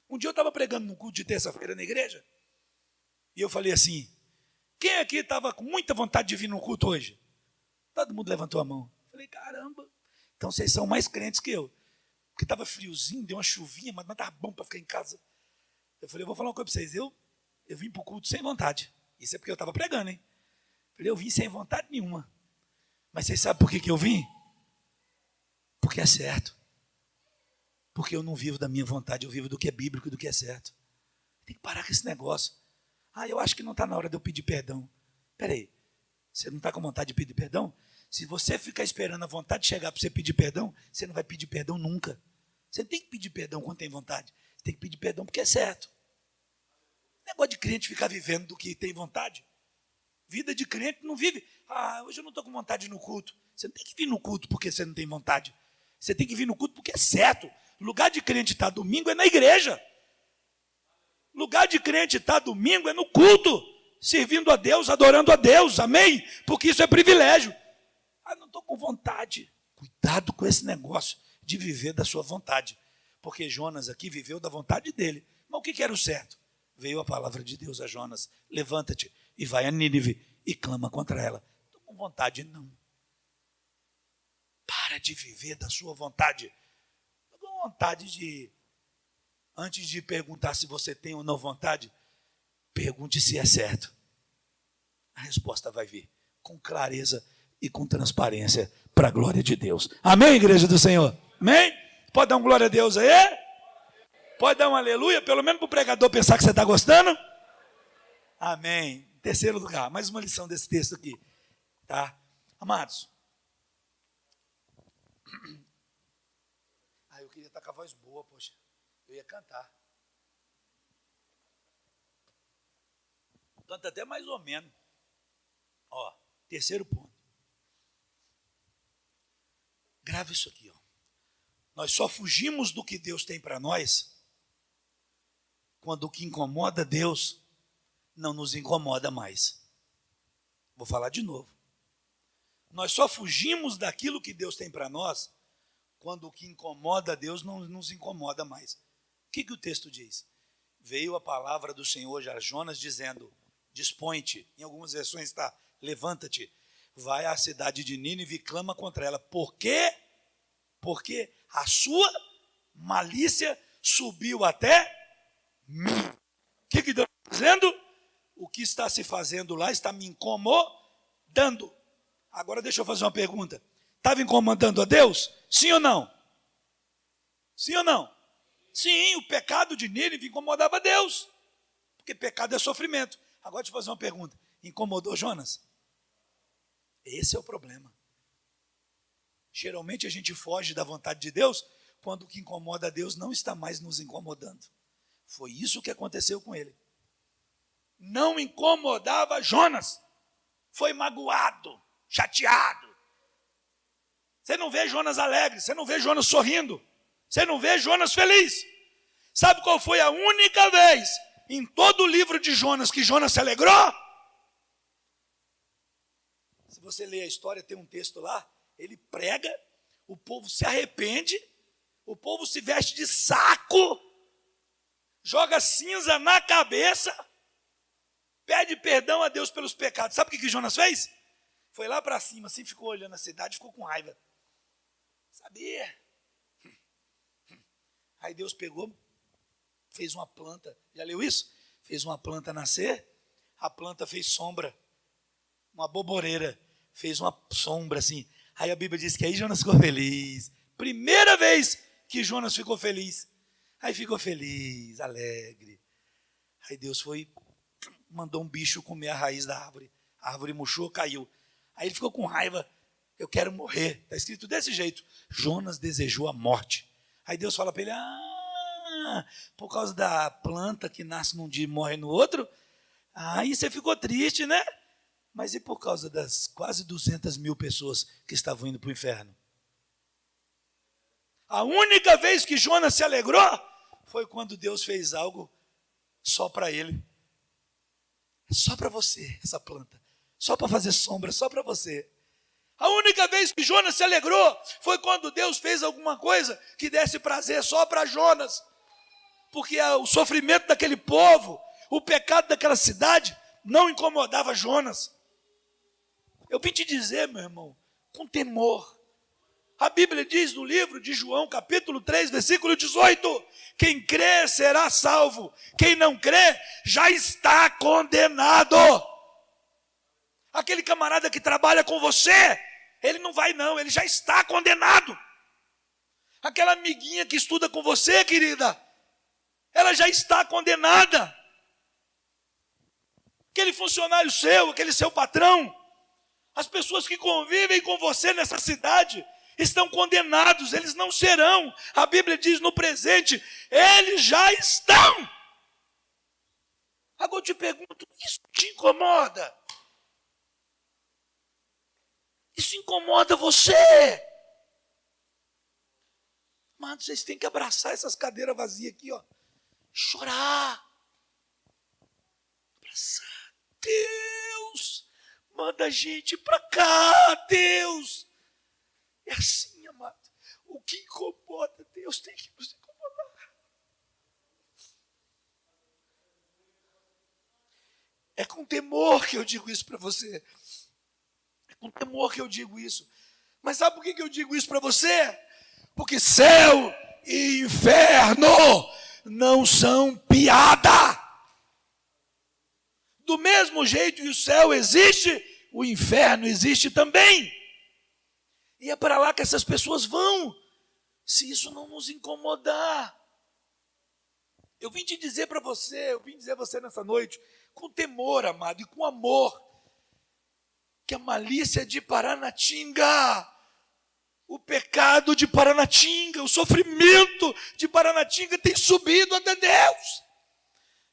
Um dia eu estava pregando num culto de terça-feira na igreja e eu falei assim, quem aqui estava com muita vontade de vir no culto hoje? Todo mundo levantou a mão. Eu falei, caramba, então vocês são mais crentes que eu. Porque estava friozinho, deu uma chuvinha, mas estava bom para ficar em casa. Eu falei, eu vou falar uma coisa para vocês, eu vim para o culto sem vontade. Isso é porque eu estava pregando, hein? Eu falei, eu vim sem vontade nenhuma. Mas vocês sabem por que eu vim? Porque é certo. Porque eu não vivo da minha vontade, eu vivo do que é bíblico e do que é certo. Tem que parar com esse negócio. Eu acho que não está na hora de eu pedir perdão. Espera aí, você não está com vontade de pedir perdão? Se você ficar esperando a vontade chegar para você pedir perdão, você não vai pedir perdão nunca. Você tem que pedir perdão quando tem vontade. Você tem que pedir perdão porque é certo. Negócio de crente ficar vivendo do que tem vontade. Vida de crente não vive. Hoje eu não estou com vontade no culto. Você não tem que vir no culto porque você não tem vontade. Você tem que vir no culto porque é certo. Lugar de crente estar domingo é na igreja. Lugar de crente estar domingo é no culto. Servindo a Deus, adorando a Deus. Amém? Porque isso é privilégio. Não estou com vontade. Cuidado com esse negócio de viver da sua vontade. Porque Jonas aqui viveu da vontade dele. Mas o que era o certo? Veio a palavra de Deus a Jonas. Levanta-te e vai a Nínive e clama contra ela. Estou com vontade, não. Para de viver da sua vontade. Estou com vontade de... Antes de perguntar se você tem ou não vontade, pergunte se é certo. A resposta vai vir com clareza e com transparência para a glória de Deus. Amém, igreja do Senhor? Amém? Pode dar um glória a Deus aí? Pode dar um aleluia, pelo menos para o pregador pensar que você está gostando? Amém. Terceiro lugar, mais uma lição desse texto aqui. Tá? Amados. Eu queria estar com a voz boa, poxa. Eu ia cantar. Canta até mais ou menos. Terceiro ponto. Grave isso aqui, Nós só fugimos do que Deus tem para nós quando o que incomoda Deus não nos incomoda mais. Vou falar de novo. Nós só fugimos daquilo que Deus tem para nós quando o que incomoda Deus não nos incomoda mais. O que o texto diz? Veio a palavra do Senhor a Jonas dizendo, dispõe-te. Em algumas versões está, levanta-te. Vai à cidade de Nínive e clama contra ela. Por quê? Porque a sua malícia subiu até mim. O que Deus está dizendo? O que está se fazendo lá está me incomodando. Agora deixa eu fazer uma pergunta. Estava incomodando a Deus? Sim ou não? Sim ou não? Sim, o pecado de Nínive incomodava a Deus. Porque pecado é sofrimento. Agora deixa eu fazer uma pergunta. Incomodou Jonas? Esse é o problema. Geralmente a gente foge da vontade de Deus quando o que incomoda a Deus não está mais nos incomodando. Foi isso que aconteceu com ele. Não incomodava Jonas. Foi magoado, chateado. Você não vê Jonas alegre, você não vê Jonas sorrindo, você não vê Jonas feliz. Sabe qual foi a única vez em todo o livro de Jonas que Jonas se alegrou? Se você ler a história, tem um texto lá, ele prega, o povo se arrepende, o povo se veste de saco, joga cinza na cabeça, pede perdão a Deus pelos pecados. Sabe o que Jonas fez? Foi lá para cima, assim, ficou olhando a cidade, ficou com raiva. Sabia? Aí Deus pegou, fez uma planta, já leu isso? Fez uma planta nascer, a planta fez sombra, uma boboreira, fez uma sombra assim. Aí a Bíblia diz que aí Jonas ficou feliz. Primeira vez que Jonas ficou feliz. Aí ficou feliz, alegre. Aí Deus foi, mandou um bicho comer a raiz da árvore. A árvore murchou, caiu. Aí ele ficou com raiva. Eu quero morrer. Está escrito desse jeito. Jonas desejou a morte. Aí Deus fala para ele, por causa da planta que nasce num dia e morre no outro, aí você ficou triste, né? Mas e por causa das quase 200 mil pessoas que estavam indo para o inferno? A única vez que Jonas se alegrou foi quando Deus fez algo só para ele. Só para você, essa planta. Só para fazer sombra, só para você. A única vez que Jonas se alegrou foi quando Deus fez alguma coisa que desse prazer só para Jonas. Porque o sofrimento daquele povo, o pecado daquela cidade, não incomodava Jonas. Eu vim te dizer, meu irmão, com temor. A Bíblia diz no livro de João, capítulo 3, versículo 18, quem crê será salvo, quem não crê já está condenado. Aquele camarada que trabalha com você, ele não vai não, ele já está condenado. Aquela amiguinha que estuda com você, querida, ela já está condenada. Aquele funcionário seu, aquele seu patrão, as pessoas que convivem com você nessa cidade estão condenados, eles não serão. A Bíblia diz no presente, eles já estão. Agora eu te pergunto, isso te incomoda? Isso incomoda você? Mano, vocês têm que abraçar essas cadeiras vazias aqui, ó. Chorar. Abraçar. Deus, manda a gente para cá, Deus. É assim, amado. O que incomoda, Deus tem que nos incomodar. É com temor que eu digo isso para você. É com temor que eu digo isso. Mas sabe por que eu digo isso para você? Porque céu e inferno não são piada. Do mesmo jeito que o céu existe, o inferno existe também. E é para lá que essas pessoas vão, se isso não nos incomodar. Eu vim te dizer para você, eu vim dizer a você nessa noite, com temor, amado, e com amor, que a malícia de Paranatinga, o pecado de Paranatinga, o sofrimento de Paranatinga tem subido até Deus,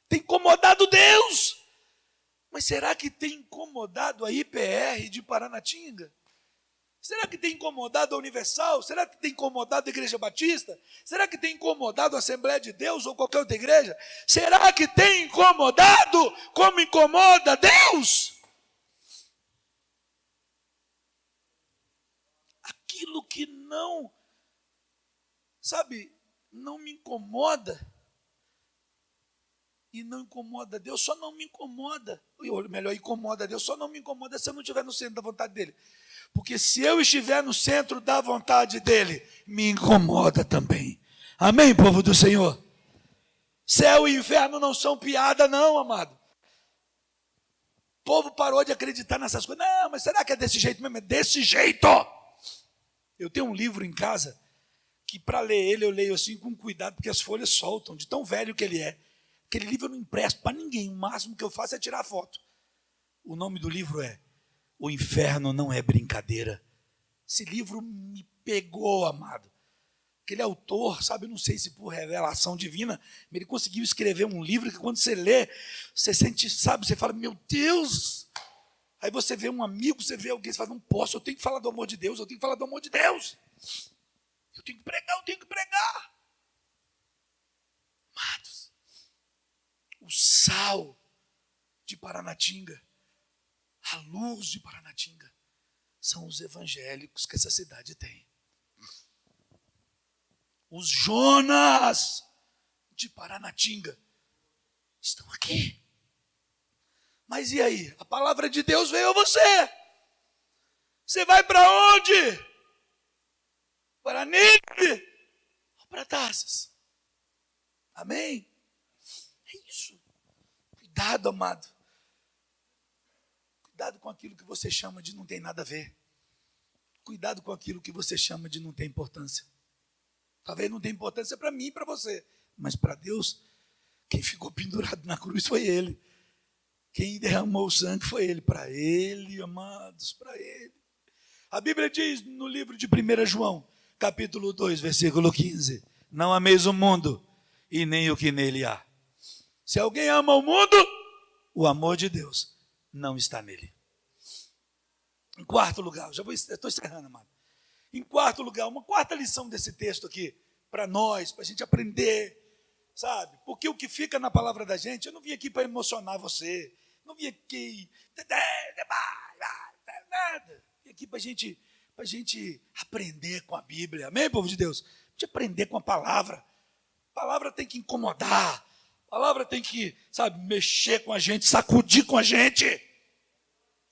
tem incomodado Deus. Mas será que tem incomodado a IPR de Paranatinga? Será que tem incomodado a Universal? Será que tem incomodado a Igreja Batista? Será que tem incomodado a Assembleia de Deus ou qualquer outra igreja? Será que tem incomodado como incomoda Deus? Aquilo que não, sabe, não me incomoda e não incomoda Deus, só não me incomoda. Ou melhor, incomoda Deus, só não me incomoda se eu não estiver no centro da vontade dele. Porque se eu estiver no centro da vontade dele, me incomoda também. Amém, povo do Senhor? Céu e inferno não são piada não, amado. O povo parou de acreditar nessas coisas. Não, mas será que é desse jeito mesmo? É desse jeito. Eu tenho um livro em casa, que para ler ele eu leio assim com cuidado, porque as folhas soltam, de tão velho que ele é. Aquele livro eu não empresto para ninguém, o máximo que eu faço é tirar foto. O nome do livro é O Inferno Não é Brincadeira. Esse livro me pegou, amado. Aquele autor, sabe, eu não sei se por revelação divina, ele conseguiu escrever um livro que quando você lê, você sente, sabe, você fala, meu Deus. Aí você vê um amigo, você vê alguém, você fala, não posso, eu tenho que falar do amor de Deus, eu tenho que falar do amor de Deus. Eu tenho que pregar. Amados, o sal de Paranatinga, a luz de Paranatinga, são os evangélicos que essa cidade tem. Os Jonas de Paranatinga estão aqui. Mas e aí? A palavra de Deus veio a você. Você vai para onde? Para Nínive ou para Tarsis? Amém? É isso. Cuidado, amado. Cuidado com aquilo que você chama de não tem nada a ver. Cuidado com aquilo que você chama de não tem importância. Talvez não tenha importância para mim e para você, mas para Deus, quem ficou pendurado na cruz foi Ele. Quem derramou o sangue foi Ele. Para Ele, amados, para Ele. A Bíblia diz no livro de 1 João, capítulo 2, versículo 15, não ameis o mundo e nem o que nele há. Se alguém ama o mundo, o amor de Deus não está nele. Em quarto lugar, eu estou encerrando, amado. Em quarto lugar, uma quarta lição desse texto aqui, para nós, para a gente aprender, sabe? Porque o que fica na palavra da gente, eu não vim aqui para emocionar você, não vim aqui, nada. Vim aqui para a gente aprender com a Bíblia, amém, povo de Deus? Para a gente aprender com a palavra. A palavra tem que incomodar, a palavra tem que, sabe, mexer com a gente, sacudir com a gente.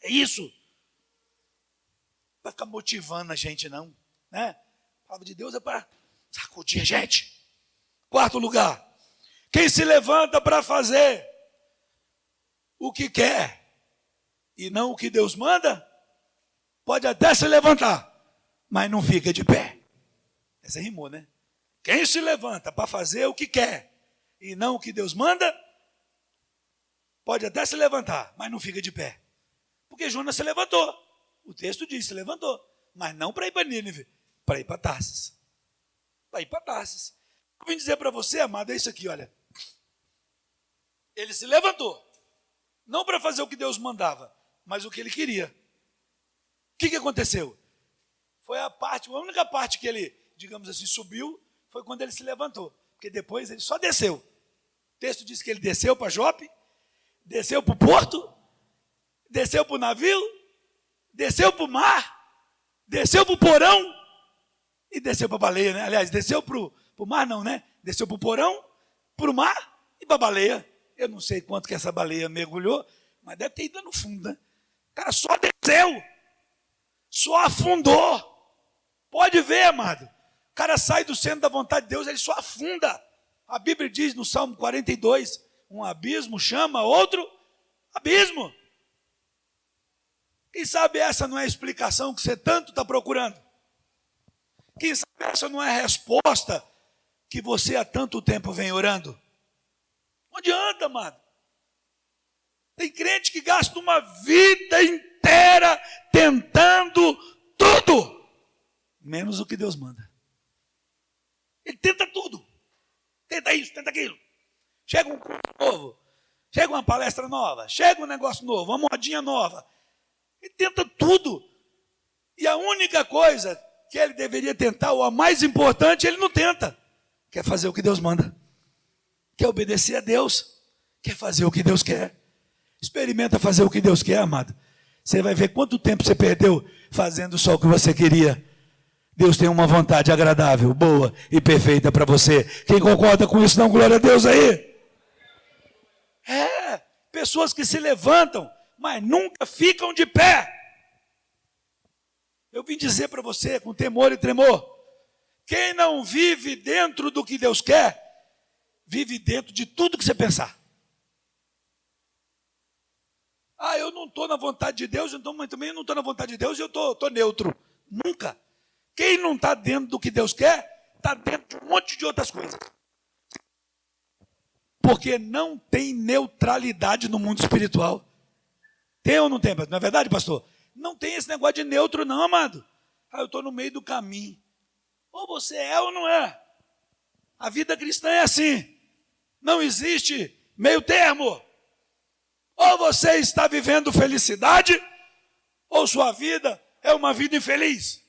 É isso. Vai ficar motivando a gente, não, né? A palavra de Deus é para sacudir a gente. Quarto lugar, quem se levanta para fazer o que quer e não o que Deus manda, pode até se levantar, mas não fica de pé. Essa rimou, né? Quem se levanta para fazer o que quer e não o que Deus manda, pode até se levantar, mas não fica de pé. Porque Jonas se levantou. O texto diz, se levantou, mas não para ir para Nínive, para ir para Tarsis. Para ir para Tarsis. Eu vim dizer para você, amado, é isso aqui, olha. Ele se levantou, não para fazer o que Deus mandava, mas o que ele queria. O que aconteceu? Foi a única parte que ele, digamos assim, subiu, foi quando ele se levantou. Porque depois ele só desceu. O texto diz que ele desceu para Jope, desceu para o porto, desceu para o navio, desceu para o mar, desceu para o porão e desceu para a baleia, né? Aliás, desceu para o mar não, né? Desceu para o porão, para o mar e para a baleia. Eu não sei quanto que essa baleia mergulhou, mas deve ter ido no fundo, né? O cara só desceu, só afundou. Pode ver, amado. O cara sai do centro da vontade de Deus, ele só afunda. A Bíblia diz no Salmo 42, um abismo chama outro abismo. Quem sabe essa não é a explicação que você tanto está procurando? Quem sabe essa não é a resposta que você há tanto tempo vem orando? Não adianta, amado. Tem crente que gasta uma vida inteira tentando tudo, menos o que Deus manda. Ele tenta tudo. Tenta isso, tenta aquilo. Chega um curso novo, chega uma palestra nova, chega um negócio novo, uma modinha nova. Ele tenta tudo. E a única coisa que ele deveria tentar, ou a mais importante, ele não tenta. Quer fazer o que Deus manda. Quer obedecer a Deus. Quer fazer o que Deus quer. Experimenta fazer o que Deus quer, amado. Você vai ver quanto tempo você perdeu fazendo só o que você queria. Deus tem uma vontade agradável, boa e perfeita para você. Quem concorda com isso, dá glória a Deus aí. Pessoas que se levantam, mas nunca ficam de pé. Eu vim dizer para você com temor e tremor, quem não vive dentro do que Deus quer, vive dentro de tudo que você pensar. Eu não estou na vontade de Deus, então mas também eu não estou na vontade de Deus e eu estou neutro. Nunca. Quem não está dentro do que Deus quer, está dentro de um monte de outras coisas. Porque não tem neutralidade no mundo espiritual. Tem ou não tem? Não é verdade, pastor? Não tem esse negócio de neutro não, amado. Eu estou no meio do caminho. Ou você é ou não é. A vida cristã é assim. Não existe meio termo. Ou você está vivendo felicidade, ou sua vida é uma vida infeliz.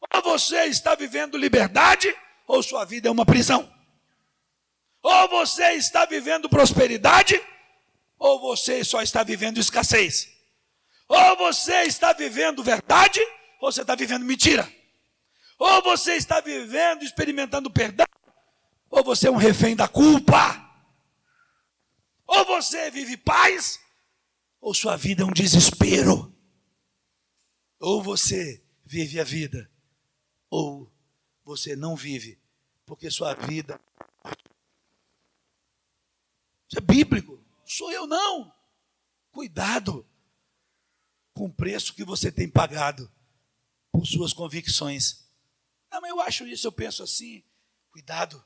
Ou você está vivendo liberdade, ou sua vida é uma prisão. Ou você está vivendo prosperidade, ou você só está vivendo escassez. Ou você está vivendo verdade, ou você está vivendo mentira. Ou você está vivendo, experimentando perdão, ou você é um refém da culpa. Ou você vive paz, ou sua vida é um desespero. Ou você vive a vida, ou você não vive, porque sua vida... Isso é bíblico, sou eu não. Cuidado com o preço que você tem pagado por suas convicções. Não, mas eu acho isso, eu penso assim. Cuidado,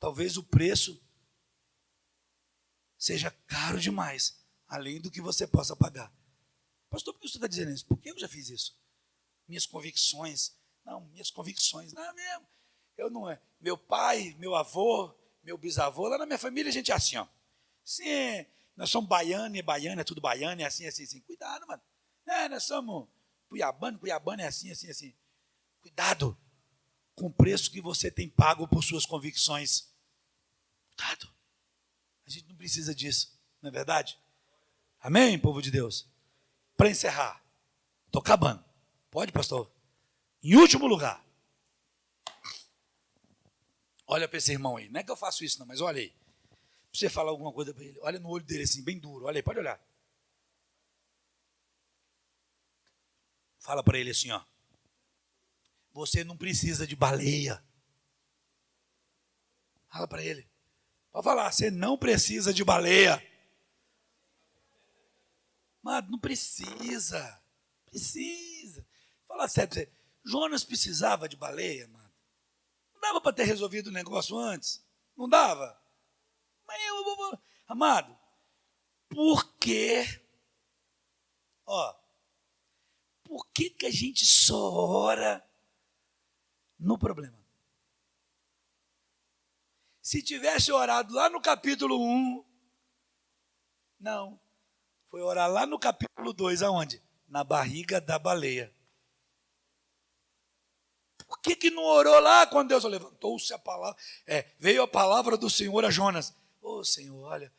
talvez o preço seja caro demais, além do que você possa pagar. Pastor, por que você está dizendo isso? Porque eu já fiz isso. Minhas convicções, não é mesmo. Eu não é. Meu pai, meu avô, meu bisavô, lá na minha família a gente é assim, ó. Sim, nós somos baiano, é tudo baiano, é assim. Cuidado, mano. Nós somos cuiabano é assim. Cuidado com o preço que você tem pago por suas convicções. Cuidado. A gente não precisa disso, não é verdade? Amém, povo de Deus? Para encerrar, estou acabando. Pode, pastor? Em último lugar, olha para esse irmão aí. Não é que eu faço isso não, mas olha aí. Se você falar alguma coisa para ele, olha no olho dele assim, bem duro. Olha aí, pode olhar. Fala para ele assim, ó. Você não precisa de baleia. Fala para ele. Pode falar, você não precisa de baleia. Mas não precisa. Fala sério para você. Jonas precisava de baleia, mano. Não dava para ter resolvido o negócio antes? Não dava? Mas amado, por quê? Por que a gente só ora no problema? Se tivesse orado lá no capítulo 1, não. Foi orar lá no capítulo 2, aonde? Na barriga da baleia. Por que não orou lá quando Deus levantou-se a palavra? Veio a palavra do Senhor a Jonas. Senhor, olha,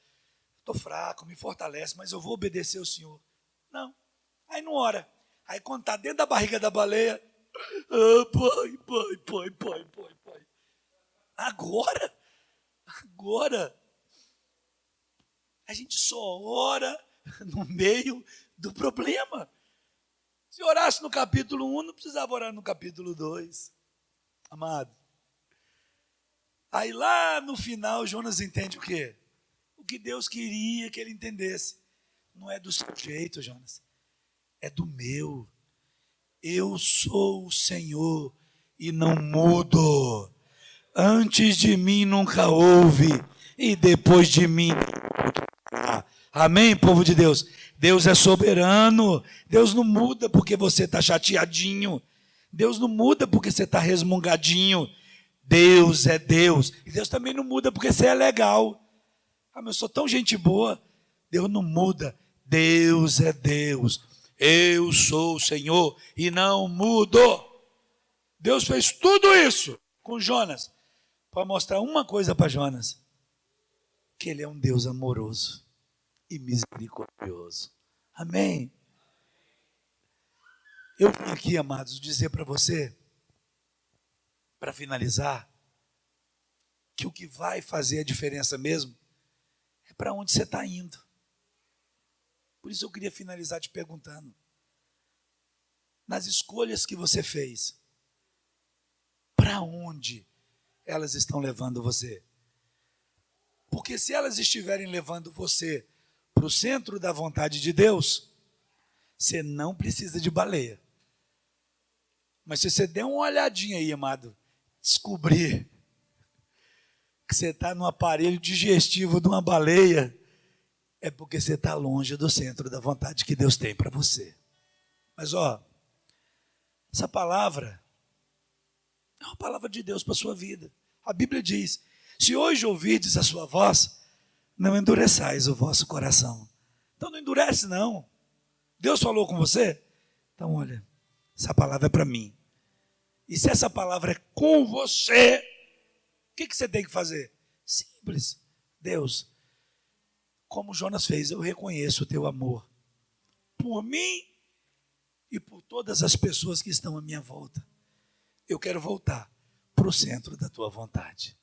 estou fraco, me fortalece, mas eu vou obedecer ao Senhor. Não. Aí não ora. Aí quando está dentro da barriga da baleia, pai. Agora, a gente só ora no meio do problema. Se orasse no capítulo 1, não precisava orar no capítulo 2. Amado. Aí lá no final, Jonas entende o quê? O que Deus queria que ele entendesse. Não é do seu jeito, Jonas. É do meu. Eu sou o Senhor e não mudo. Antes de mim nunca houve, e depois de mim. Amém, povo de Deus? Deus é soberano. Deus não muda porque você está chateadinho. Deus não muda porque você está resmungadinho. Deus é Deus. E Deus também não muda porque você é legal. Mas eu sou tão gente boa. Deus não muda. Deus é Deus. Eu sou o Senhor e não mudo. Deus fez tudo isso com Jonas para mostrar uma coisa para Jonas: que ele é um Deus amoroso e misericordioso. Amém? Eu vim aqui, amados, dizer para você, para finalizar, que o que vai fazer a diferença mesmo é para onde você está indo. Por isso eu queria finalizar te perguntando: nas escolhas que você fez, para onde elas estão levando você? Porque se elas estiverem levando você para o centro da vontade de Deus, você não precisa de baleia. Mas se você der uma olhadinha aí, amado, descobrir que você está no aparelho digestivo de uma baleia, é porque você está longe do centro da vontade que Deus tem para você. Mas essa palavra é uma palavra de Deus para a sua vida. A Bíblia diz: se hoje ouvirdes a sua voz, não endureçais o vosso coração. Então não endurece não. Deus falou com você? Então olha, essa palavra é para mim. E se essa palavra é com você, o que você tem que fazer? Simples. Deus, como Jonas fez, eu reconheço o teu amor por mim e por todas as pessoas que estão à minha volta. Eu quero voltar para o centro da tua vontade.